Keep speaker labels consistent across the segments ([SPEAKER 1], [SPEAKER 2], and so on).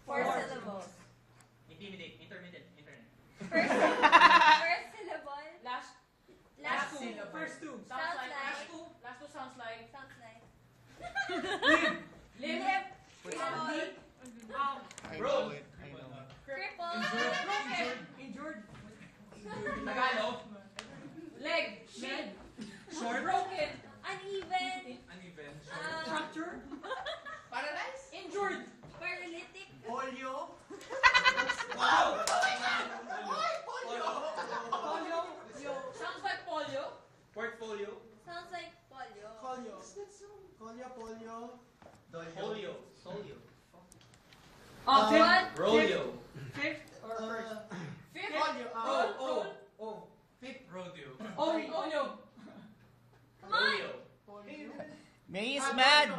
[SPEAKER 1] Four syllables.
[SPEAKER 2] Internet.
[SPEAKER 1] First syllable.
[SPEAKER 3] Last two. First two.
[SPEAKER 1] Sounds like.
[SPEAKER 3] Last two sounds like.
[SPEAKER 1] Live.
[SPEAKER 2] Road.
[SPEAKER 1] Cripple.
[SPEAKER 3] Injured.
[SPEAKER 2] Tagalog.
[SPEAKER 3] Leg. Shed.
[SPEAKER 2] Short.
[SPEAKER 3] Broken.
[SPEAKER 1] Uneven.
[SPEAKER 2] Uneven.
[SPEAKER 3] Fracture.
[SPEAKER 2] Paralyzed.
[SPEAKER 3] Injured.
[SPEAKER 1] Paralytic.
[SPEAKER 4] Polio.
[SPEAKER 2] Wow!
[SPEAKER 3] Polio. Sounds like polio.
[SPEAKER 2] Portfolio.
[SPEAKER 1] Sounds like polio.
[SPEAKER 4] Polio. Polio.
[SPEAKER 2] Polio. Solio.
[SPEAKER 3] Fifth.
[SPEAKER 2] Rodeo.
[SPEAKER 3] Fifth or first? Fifth.
[SPEAKER 4] Polio.
[SPEAKER 2] Fifth rodeo.
[SPEAKER 3] Polio.
[SPEAKER 1] Come on.
[SPEAKER 2] Polio.
[SPEAKER 5] May is mad.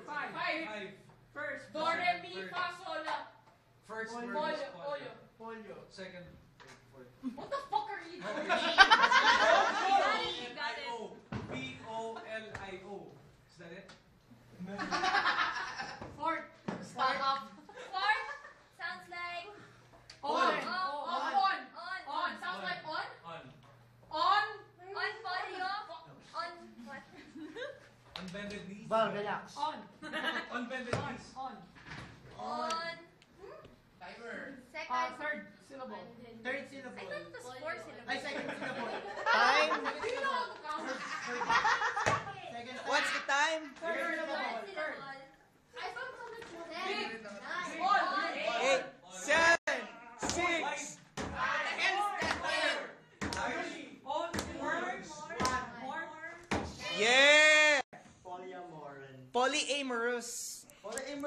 [SPEAKER 3] Five. First. Do, re, mi, fa, sol, la.
[SPEAKER 2] First
[SPEAKER 3] Polio.
[SPEAKER 2] word is
[SPEAKER 3] Polio.
[SPEAKER 2] Second. Fourth.
[SPEAKER 3] What the fuck are you doing?
[SPEAKER 1] Got it.
[SPEAKER 2] Polio. Is that it?
[SPEAKER 3] Fourth. Stop up.
[SPEAKER 1] Fourth. Sounds like.
[SPEAKER 3] On.
[SPEAKER 1] On.
[SPEAKER 3] On. Sounds like on.
[SPEAKER 2] On.
[SPEAKER 3] On.
[SPEAKER 1] On polio. On what?
[SPEAKER 2] Unbended knees.
[SPEAKER 4] Val, relax.
[SPEAKER 3] On.
[SPEAKER 2] Unbended knees.
[SPEAKER 3] On.
[SPEAKER 1] On.
[SPEAKER 2] Timer.
[SPEAKER 1] Second.
[SPEAKER 3] Third syllable.
[SPEAKER 4] Third
[SPEAKER 1] I
[SPEAKER 4] syllable.
[SPEAKER 1] thought it was four syllables.
[SPEAKER 4] Ay, second syllable.
[SPEAKER 5] Time.
[SPEAKER 3] Do you know how to count?
[SPEAKER 4] Second.
[SPEAKER 5] What's the time?
[SPEAKER 1] Third syllable.
[SPEAKER 3] I thought it was on the
[SPEAKER 1] Ten. Nine.
[SPEAKER 5] Eight, 7, 6.
[SPEAKER 3] On.
[SPEAKER 5] Yeah.
[SPEAKER 4] Polyamorous.
[SPEAKER 5] Polyamorous.